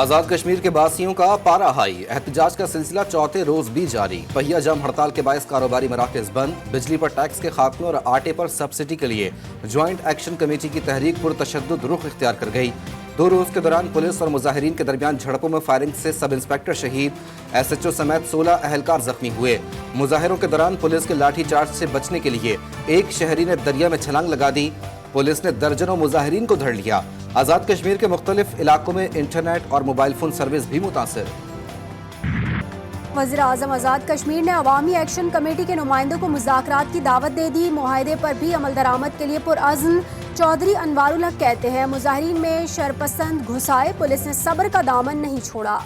आज़ाद कश्मीर के बासियों का पारा हाई। एहतजाज का सिलसिला चौथे रोज भी जारी। पहिया जम हड़ताल के बायस कारोबारी मराकज बंद। बिजली पर टैक्स के खात्मे और आटे पर सब्सिडी के लिए ज्वाइंट एक्शन कमेटी की तहरीक पुरतशद्दुद रुख इख्तियार कर गई। 2 रोज के दौरान पुलिस और मुजाहिरीन के दरमियान झड़पों में फायरिंग से सब इंस्पेक्टर शहीद, SHO समेत 16 अहलकार जख्मी हुए। मुजाहिरों के दौरान पुलिस के लाठी चार्ज से बचने के लिए एक शहरी ने दरिया में छलांग लगा दी। पुलिस ने दर्जनों मुजाहिरीन को धर लिया। आज़ाद कश्मीर के मुख्तलिफ इलाकों में इंटरनेट और मोबाइल फोन सर्विस भी मुतासिर। वज़ीर आज़म आज़ाद कश्मीर ने अवामी एक्शन कमेटी के नुमाइंदों को मुज़ाकरात की दावत दे दी। मुआहदे पर भी अमल दरामद के लिए पुरअज़्म। चौधरी अनवारुल हक कहते हैं मुजाहिरीन में शरपसंद घुसाए, पुलिस ने सब्र का दामन नहीं छोड़ा।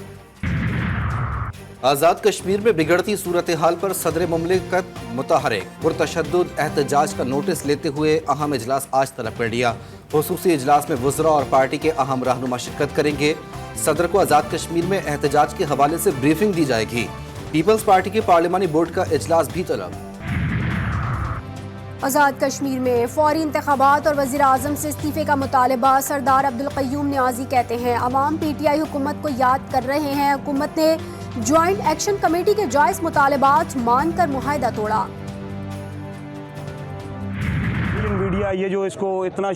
आज़ाद कश्मीर में बिगड़ती सूरत हाल पर सदर मुमलिकत मुतहरिक पुरतशद्दुद एहतजाज का नोटिस लेते हुए अहम इजलास आज तलब कर लिया। खुसूसी इजलास में वज़रा और पार्टी के अहम रहनुमा शिरकत करेंगे। सदर को आज़ाद कश्मीर में एहतजाज के हवाले से ब्रीफिंग दी जाएगी। पीपल्स पार्टी के पार्लिमानी बोर्ड का इजलास भी तलब। आज़ाद कश्मीर में फौरी इंतखाबात और वज़ीर आज़म से इस्तीफ़े का मुतालबा। सरदार अब्दुल क़य्यूम नियाज़ी कहते हैं अवाम PTI हुकूमत को याद कर रहे हैं। हुकूमत ने ज्वाइंट एक्शन कमेटी के जायज़ मुतालबात मानकर मुआहदा तोड़ा। मीडिया ये जो इसको इतना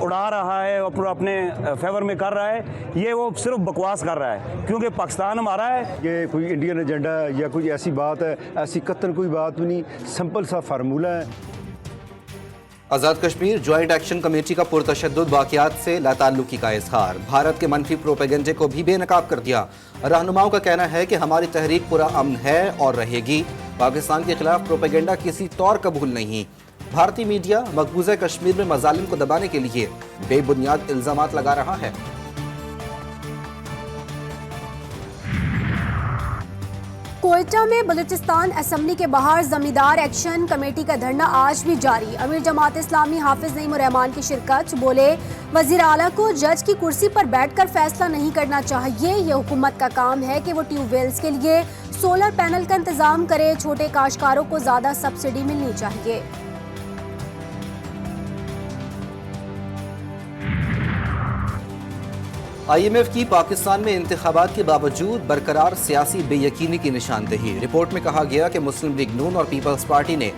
उड़ा रहा है और अपने फेवर में कर रहा है, ये वो सिर्फ बकवास कर रहा है, क्योंकि पाकिस्तान हमारा है। ये कोई इंडियन एजेंडा है या कोई ऐसी बात है, ऐसी कतन कोई बात भी नहीं, सिंपल सा फार्मूला है। Azad Kashmir joint action committee का पुरतशद्दुद वाक़यात से लाताल्लुकी का इजहार। भारत के मनफी प्रोपेगेंडे को भी बेनकाब कर दिया। रहनुमाओं का कहना है कि हमारी तहरीक पुरा अमन है और रहेगी। पाकिस्तान के खिलाफ प्रोपेगेंडा किसी तौर कबूल नहीं। भारतीय मीडिया मकबूजा कश्मीर में मजालिम को दबाने के लिए बेबुनियाद इल्जामात लगा रहा है। कोयटा में बलूचिस्तान असम्बली के बाहर जमींदार एक्शन कमेटी का धरना आज भी जारी। अमीर जमात इस्लामी हाफिज नईम रहमान की शिरकत। बोले वजीर आला को जज की कुर्सी पर बैठकर फैसला नहीं करना चाहिए। ये हुकूमत का काम है कि वो ट्यूबवेल्स के लिए सोलर पैनल का इंतजाम करे। छोटे काश्तकारों को ज्यादा सब्सिडी मिलनी चाहिए। IMF की पाकिस्तान में इंतखाबात के बावजूद बरकरार सियासी बेयकीनी की निशानदेही। रिपोर्ट में कहा गया कि मुस्लिम लीग नून और पीपल्स पार्टी ने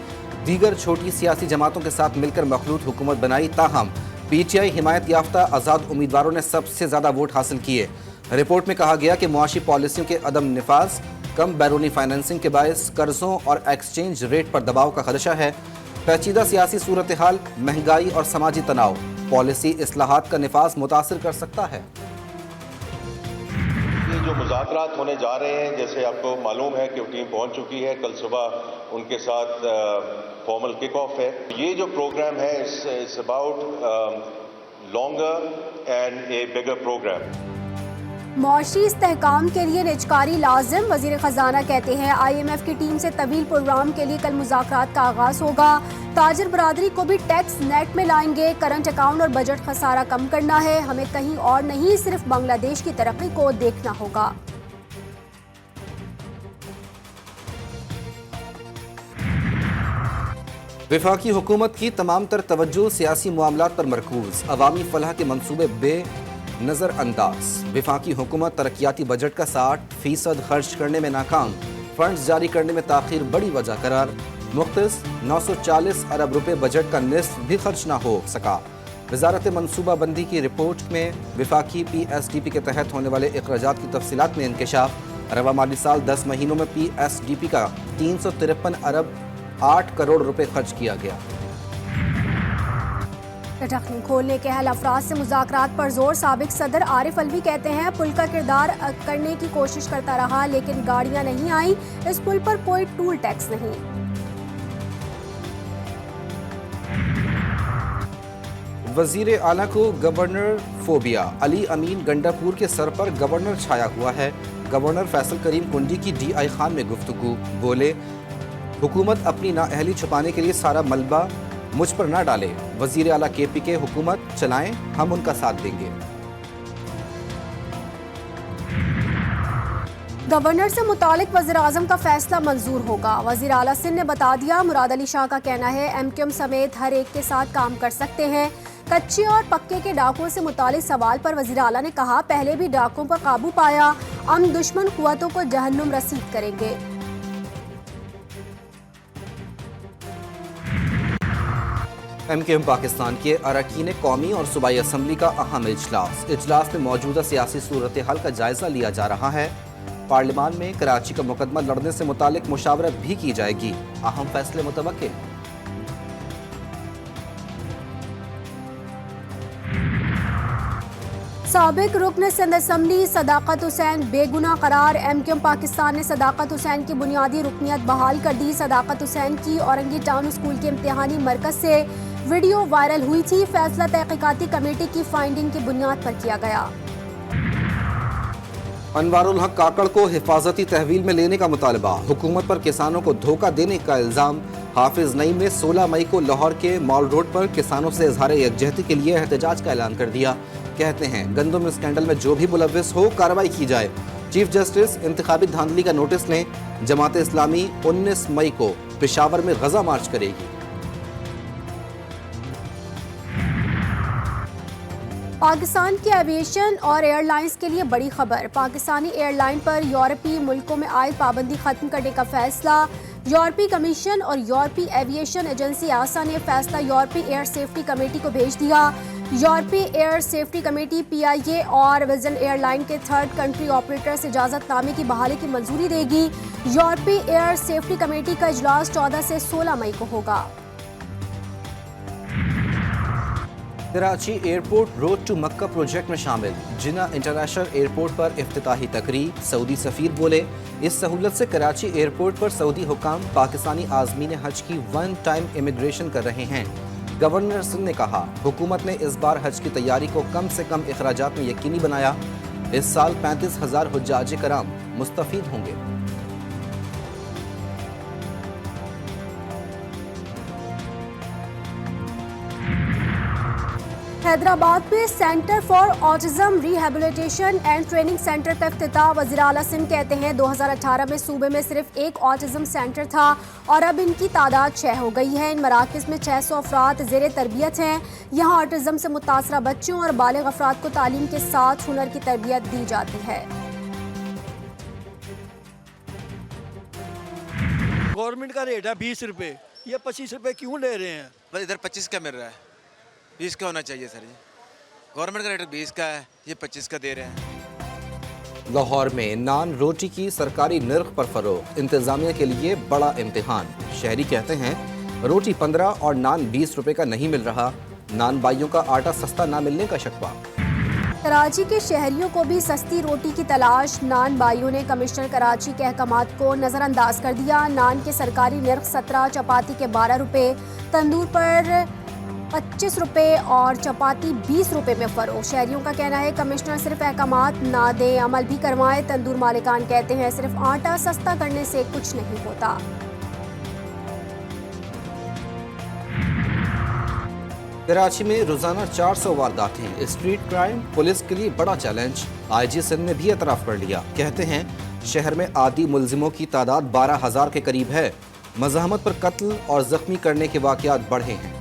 दीगर छोटी सियासी जमातों के साथ मिलकर मखलूत हुकूमत बनाई, ताहम PTI हिमायत याफ्ता आज़ाद उम्मीदवारों ने सबसे ज़्यादा वोट हासिल किए। रिपोर्ट में कहा गया कि मुआशी पॉलिसियों के अदम निफाज, कम बैरूनी फाइनेंसिंग के बायस कर्जों और एक्सचेंज रेट पर दबाव का खदशा है। पेचीदा सियासी सूरत हाल, महंगाई और समाजी तनाव पॉलिसी इस्लाहात का निफाज मुतासिर कर सकता है। जो मुज़ाकरात होने जा रहे हैं, जैसे आपको मालूम है कि टीम पहुंच चुकी है, कल सुबह उनके साथ फॉर्मल किक ऑफ है। ये जो प्रोग्राम है it's about longer and a bigger programme. मौशी इस्तेहकाम के लिए निजकारी लाजिम। वजीर खजाना कहते हैं IMF की टीम से तवील प्रोग्राम के लिए कल मुज़ाकरात का आगाज होगा। ताजिर बरादरी को भी टैक्स नेट में लाएंगे। करंट अकाउंट और बजट खसारा कम करना है। हमें कहीं और नहीं, सिर्फ बांग्लादेश की तरक्की को देखना होगा। वफाकी हुकूमत की तमाम तर तवज्जो सियासी मामलात पर मरकूज। अवामी फलाह के मंसूबे नजर अंदाज। वफाकी हुकूमत तरक्याती बजट का 60% खर्च करने में नाकाम। फंड्स जारी करने में ताखीर बड़ी वजह करार। मुख्तस 940 अरब रुपए बजट का निस्फ भी खर्च ना हो सका। वजारत मनसूबा बंदी की रिपोर्ट में वफाकी PSDP के तहत होने वाले अखराजात की तफसीलात में इंकशाफ। रवा माली साल 10 महीनों में PSDP का 353 अरब 8 करोड़ रुपए खर्च किया गया। टटकनी खोलने के अहल अफराद से मुज़ाकरात पर जोर। साबिक सदर आरिफ अलवी कहते हैं पुल का किरदार करने की कोशिश करता रहा, लेकिन गाड़ियां नहीं आई। इस पुल पर कोई टूल टैक्स नहीं। वजीर आला को गवर्नर फोबिया। अली अमीन गंडापुर के सर पर गवर्नर छाया हुआ है। गवर्नर फैसल करीम कुंडी की DI खान में गुफ्तगू। बोले हुकूमत अपनी नाअहली छुपाने के लिए सारा मलबा मुझ पर ना डाले। वजीर आला KP के हुकूमत चलाएं, हम उनका साथ देंगे। गवर्नर से मुतालिक वज़ीर आज़म का फैसला मंजूर होगा। वज़ीर आला सिंध ने बता दिया। मुराद अली शाह का कहना है MQM समेत हर एक के साथ काम कर सकते हैं। कच्चे और पक्के के डाकुओं से मुतालिक सवाल पर वज़ीर आला ने कहा, पहले भी डाकुओं पर काबू पाया, हम दुश्मन कुव्वतों को जहन्नुम रसीद करेंगे। MKM पाकिस्तान के अरकान कौमी और सूबाई असम्बली का अहम इजलास में मौजूदा सियासी सूरत हाल का जायजा लिया जा रहा है। पार्लियामान में कराची का मुकदमा लड़ने से मुतालिक मुशावरत भी की जाएगी। अहम फैसले मुतवक्किल। साबिक रुकन सिंध असम्बली सदाकत हुसैन बेगुनाह करार। MKM पाकिस्तान ने सदाकत हुसैन की बुनियादी रुकनियत बहाल कर दी। सदाकत हुसैन की औरंगी टाउन स्कूल के इम्तिहानी मरकज से वीडियो वायरल हुई थी। फैसला तहकीकाती कमेटी की फाइंडिंग की बुनियाद पर किया गया। अनवारुल हक काकड़ को हिफाजती तहवील में लेने का मुतालबा। हुकूमत पर किसानों को धोखा देने का इल्जाम। हाफिज नईम ने 16 मई को लाहौर के मॉल रोड पर किसानों से इजहार यकजहती के लिए एहतजाज का ऐलान कर दिया। कहते हैं गंदम स्कैंडल में जो भी मुलव्विस हो कार्रवाई की जाए। चीफ जस्टिस इंतखाबी धांधली का नोटिस लें। जमात इस्लामी 19 मई को पेशावर में गजा मार्च करेगी। पाकिस्तान की एविएशन और एयरलाइंस के लिए बड़ी खबर। पाकिस्तानी एयरलाइन पर यूरोपीय मुल्कों में आयद पाबंदी खत्म करने का फैसला। यूरोपीय कमीशन और यूरोपीय एविएशन एजेंसी आसा ने फैसला यूरोपीय एयर सेफ्टी कमेटी को भेज दिया। यूरोपीय एयर सेफ्टी कमेटी PIA और विजन एयरलाइन के थर्ड कंट्री ऑपरेटर से इजाजतनामे की बहाली की मंजूरी देगी। यूरोपीय एयर सेफ्टी कमेटी का इजलास 14 से 16 मई को होगा। Karachi airport road to Makkah project में शामिल। जिना इंटरनेशनल एयरपोर्ट पर इफ्तिताही तकरीब। सऊदी सफीर बोले, इस सहूलत से कराची एयरपोर्ट पर सऊदी हुकाम पाकिस्तानी आज़मीन हज की वन टाइम इमिग्रेशन कर रहे हैं। गवर्नर सिंध ने कहा, हुकूमत ने इस बार हज की तैयारी को कम से कम अखराजात में यकीनी बनाया। इस साल 35,000 हुज्जाज कराम मुस्तफीद होंगे। हैदराबाद में centre for autism rehabilitation and training centre का इफ्तिताह। वज़ीर आला सिंध कहते हैं 2018 में सूबे में सिर्फ एक ऑटिज्म सेंटर था और अब इनकी तादाद 6 हो गई है। इन मराकज़ में 600 अफराद ज़ेरे तरबियत हैं। यहाँ ऑटिज्म से मुतासरा बच्चों और बालिग अफराद को तालीम के साथ हुनर की तरबियत दी जाती है। गवर्नमेंट का रेट है 20 रुपये, ये 25 रुपये क्यों ले रहे हैं? बस इधर 25 का मिल रहा है, 20 का होना चाहिए सर जी। गवर्नमेंट का रेट 20 का है, ये 25 का दे रहे हैं। लाहौर में नान रोटी की सरकारी निर्ख पर फरोख्त। इंतजामिया के लिए बड़ा इम्तिहान। शहरी कहते हैं रोटी 15 और नान 20 रुपए का नहीं मिल रहा। नान बाइयों का आटा सस्ता ना मिलने का शकवा। कराची के शहरियों को भी सस्ती रोटी की तलाश। नान बाइयों ने कमिश्नर कराची के अहकामात को नज़रअंदाज कर दिया। नान के सरकारी निर्ख 17, चपाती के 12 रुपये, तंदूर पर 25 रुपये और चपाती 20 रुपये में फ़रोख्त। शहरियों का कहना है कमिश्नर सिर्फ अहकामात ना दें, अमल भी करवाएं। तंदूर मालिकान कहते हैं सिर्फ आटा सस्ता करने से कुछ नहीं होता। कराची में रोजाना 400 वारदातें। स्ट्रीट क्राइम पुलिस के लिए बड़ा चैलेंज। IG सिंध ने भी एतराफ़ कर लिया। कहते हैं शहर में आदी मुलजिमों की तादाद 12,000 के करीब है। मज़ाहमत पर कत्ल और जख्मी करने के वाक़यात बढ़े हैं।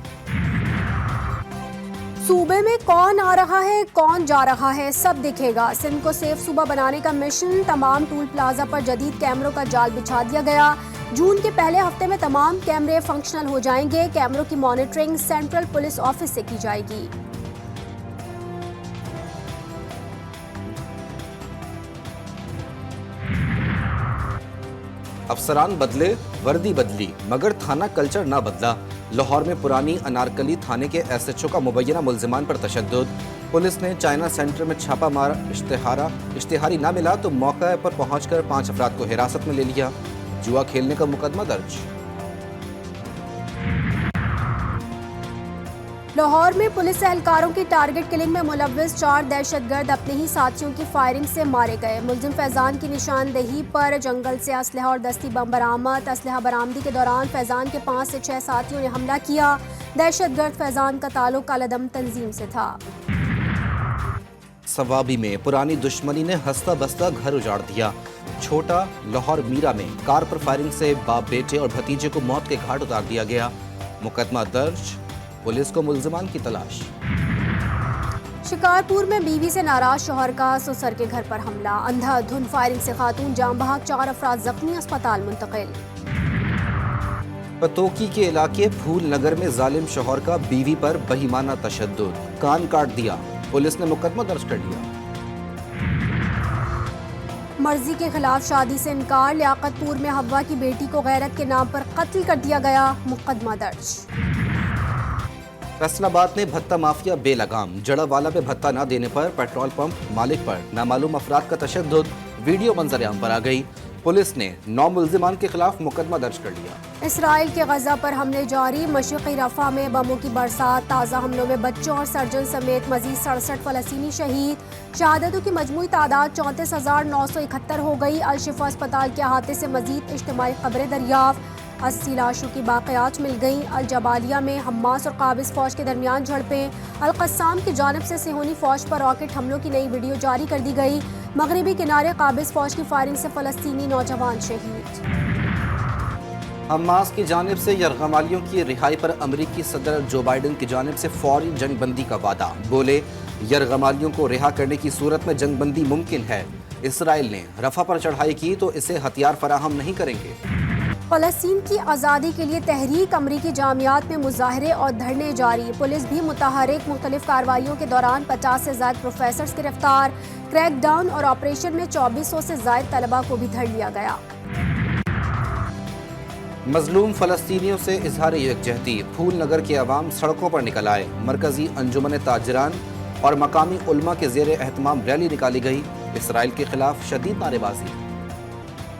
सूबे में कौन आ रहा है कौन जा रहा है सब दिखेगा। सिंध को सेफ सूबा बनाने का मिशन। तमाम टूल प्लाजा पर जदीद कैमरों का जाल बिछा दिया गया। जून के पहले हफ्ते में तमाम कैमरे फंक्शनल हो जाएंगे। कैमरों की मॉनिटरिंग सेंट्रल पुलिस ऑफिस से की जाएगी। अफसरान बदले, वर्दी बदली, मगर थाना कल्चर ना बदला। लाहौर में पुरानी अनारकली थाने के SHO का मुबैना मुल्जिमान पर तशद्दुद। पुलिस ने चाइना सेंटर में छापा मारा। इश्तिहारी ना मिला तो मौके पर पहुंचकर 5 अफराद को हिरासत में ले लिया। जुआ खेलने का मुकदमा दर्ज। लाहौर में पुलिस एहलकारों की टारगेट किलिंग में मुलव्विस 4 दहशतगर्द अपने ही साथियों की फायरिंग से मारे गए। मुलजिम फैजान की निशानदेही पर जंगल से असलहा और दस्ती बम बरामद। असलहा बरामदी के दौरान फैजान के 5 से 6 साथियों ने हमला किया। दहशतगर्द फैजान का ताल्लुक कालादम तंजीम से था। सवाबी में पुरानी दुश्मनी ने हंसता बसता घर उजाड़ दिया। छोटा लाहौर मीरा में कार पर फायरिंग से बाप बेटे और भतीजे को मौत के घाट उतार दिया गया। मुकदमा दर्ज। पुलिस को मुल्जिमान की तलाश। शिकारपुर में बीवी से नाराज शौहर का ससुर के घर पर हमला, अंधाधुंध फायरिंग से खातून जाम बहक, 4 अफराद जख्मी, अस्पताल मुंतकिल। पतोकी के इलाके फूल नगर में जालिम शौहर का बीवी पर बेईमाना तशद्दुद, कान काट दिया, पुलिस ने मुकदमा दर्ज कर लिया। मर्जी के खिलाफ शादी से इनकार, लियाकतपुर में हवा की बेटी को गैरत के नाम पर कत्ल कर दिया गया, मुकदमा दर्ज। फैसलाबाद में भत्ता माफिया बेलगाम, जड़ावाला पे भत्ता न देने पर पेट्रोल पंप मालिक पर नामालूम अफराद का तशद्दुद, वीडियो मंजर-ए-आम पर आ गई। पुलिस ने 9 मुल्जिमान के खिलाफ मुकदमा दर्ज कर लिया। इसराइल के गजा पर हमले जारी, मशरिकी रफा में बमों की बरसात, ताज़ा हमलों में बच्चों और सर्जन समेत मजीद 67 फलस्तीनी शहीद, शहादतों की मजमूई तादाद 34,971 हो गई। अल-शिफा अस्पताल के अहाते से मजीद इज्तिमाई खबरें दरियाफ्त, 80 लाशों की बाक़ियात मिल गईं। अल-जबालिया में हमास और काबिज फौज के दरमियान झड़पें, अल-क़स्साम की जानिब से सिहोनी फौज पर रॉकेट हमलों की नई वीडियो जारी कर दी गई। मगरबी किनारे काबिज फौज की फायरिंग से फलस्तीनी नौजवान शहीद। हमास की जानिब से यरगमालियों की रिहाई पर अमरीकी सदर जो बाइडन की जानिब से फौरी जंगबंदी का वादा, बोले यरगमालियों को रिहा करने की सूरत में जंगबंदी मुमकिन है। इसराइल ने रफा पर चढ़ाई की तो इसे हथियार फराहम नहीं करेंगे। फ़लस्तीन की आज़ादी के लिए तहरीक, अमरीकी जामियात में मुजाहरे और धरने जारी, पुलिस भी मुतहरिक, मुख्तलिफ कार्रवाइयों के दौरान 50 से ज़ायद प्रोफेसर्स गिरफ्तार, क्रैकडाउन और ऑपरेशन में 2400 से ज़ायद तलबा को भी धर लिया गया। मजलूम फ़लस्तीनियों से इजहार यकजहती, फूल नगर के अवाम सड़कों पर निकल आए, मरकजी अंजुमन ताजरान और मकामी उलमा के ज़ेर एहतमाम रैली निकाली गई। इसराइल के खिलाफ शदीद नारेबाजी।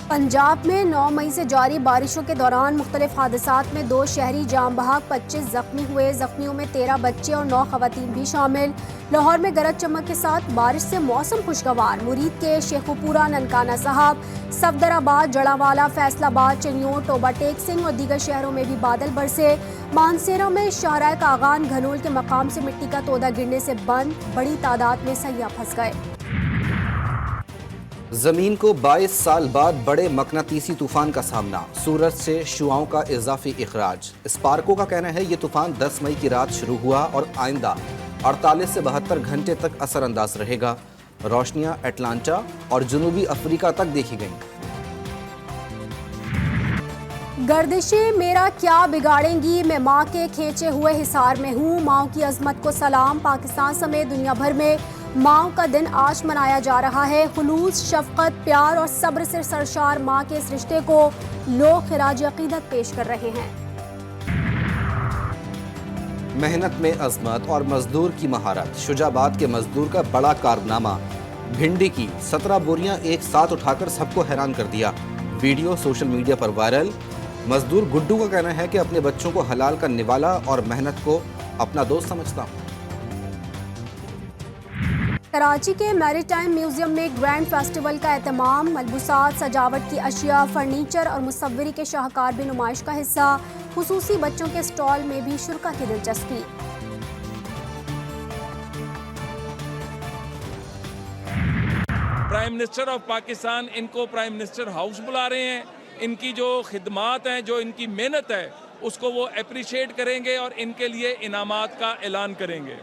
पंजाब में 9 मई से जारी बारिशों के दौरान मुख्तलिफ हादसात में 2 शहरी जाम बहक, 25 जख्मी हुए, जख्मियों में 13 बच्चे और 9 खवातीन भी शामिल। लाहौर में गरज चमक के साथ बारिश से मौसम खुशगवार, मुरीद के शेखुपुरा, ननकाना साहब, सफदराबाद, जड़ावाला, फैसलाबाद, चनियोट, टोबा टेक सिंह और दीगर शहरों में भी बादल बरसे। मानसेरा में शाहराह कागान घनोल के मकाम से मिट्टी का तोदा गिरने से बंद, बड़ी तादाद में सयाह फंस गए। जमीन को 22 साल बाद बड़े मकनातीसी तूफान का सामना, सूरज से शुआओं का इजाफी इखराज। स्पार्को का कहना है ये तूफान 10 मई की रात शुरू हुआ और आइंदा 48 से 72 घंटे तक असरअंदाज रहेगा। रोशनियां एटलांटा और जनूबी अफ्रीका तक देखी गईं। गर्दिशें मेरा क्या बिगाड़ेंगी, मैं माँ के खींचे हुए हिसार में हूँ, माँ की अजमत को सलाम। पाकिस्तान समेत दुनिया भर में माँ का दिन आज मनाया जा रहा है। खुलूस, शफकत, प्यार और सब्र से सरशार माँ के इस रिश्ते को लोग खिराज अकीदत पेश कर रहे हैं। मेहनत में अजमत और मजदूर की महारत, शुजाबाद के मजदूर का बड़ा कारनामा, भिंडी की 17 बोरियां एक साथ उठाकर सबको हैरान कर दिया। वीडियो सोशल मीडिया पर वायरल। मजदूर गुड्डू का कहना है कि अपने बच्चों को हलाल का निवाला और मेहनत को अपना दोस्त समझता हूँ। कराची के मैरीटाइम म्यूजियम में ग्रैंड फेस्टिवल का एहतमाम, मलबूसात, सजावट की अशिया, फर्नीचर और मुसव्वरी के शाहकार भी नुमाइश का हिस्सा। खुसूसी बच्चों के स्टॉल में भी शुरा की दिलचस्पी। प्राइम मिनिस्टर ऑफ पाकिस्तान इनको प्राइम मिनिस्टर हाउस बुला रहे हैं। इनकी जो खिदमात हैं, जो इनकी मेहनत है, उसको वो अप्रिशिएट करेंगे और इनके लिए इनामात का ऐलान करेंगे।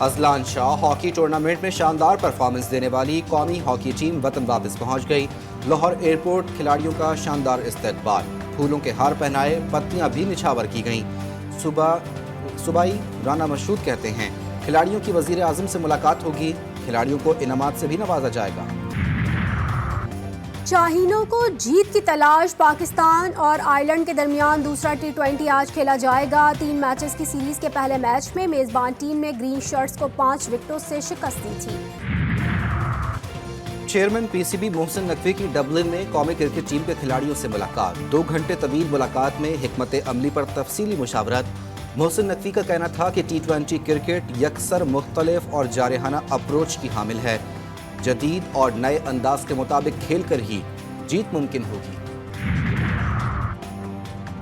अजलान शाह हॉकी टूर्नामेंट में शानदार परफॉर्मेंस देने वाली कौमी हॉकी टीम वतन वापस पहुंच गई। लाहौर एयरपोर्ट खिलाड़ियों का शानदार इस्तकबाल, फूलों के हार पहनाए, पत्तियां भी निछावर की गईं। सुबाई राना मशहूद कहते हैं खिलाड़ियों की वजीर आजम से मुलाकात होगी, खिलाड़ियों को इनामात से भी नवाजा जाएगा। शाहीनों को जीत की तलाश, पाकिस्तान और आयरलैंड के दरमियान दूसरा T20 आज खेला जाएगा। 3 मैचेस की सीरीज के पहले मैच में मेजबान टीम ने ग्रीन शर्ट्स को 5 विकेटों से शिकस्त दी थी। चेयरमैन PCB मोहसिन नकवी की डबलिन में कौमी क्रिकेट टीम के खिलाड़ियों से मुलाकात। 2 घंटे तवील मुलाकात में हिकमत अमली पर तफसीली मुशावरत। मोहसिन नकवी का कहना था कि T20 क्रिकेट यकसर मुख्तलिफ और जारहाना अप्रोच की हामिल है। जदीद और नए अंदाज के मुताबिक खेल कर ही जीत मुमकिन होगी।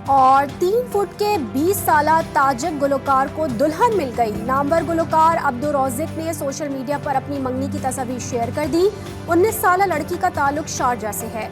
और 3 फुट के 20 साला ताजिक गुलकार को दुल्हन मिल गई। नामवर गुलकार अब्दुल रौजिक ने सोशल मीडिया पर अपनी मंगनी की तस्वीर शेयर कर दी। 19 साला लड़की का ताल्लुक शारजा से है।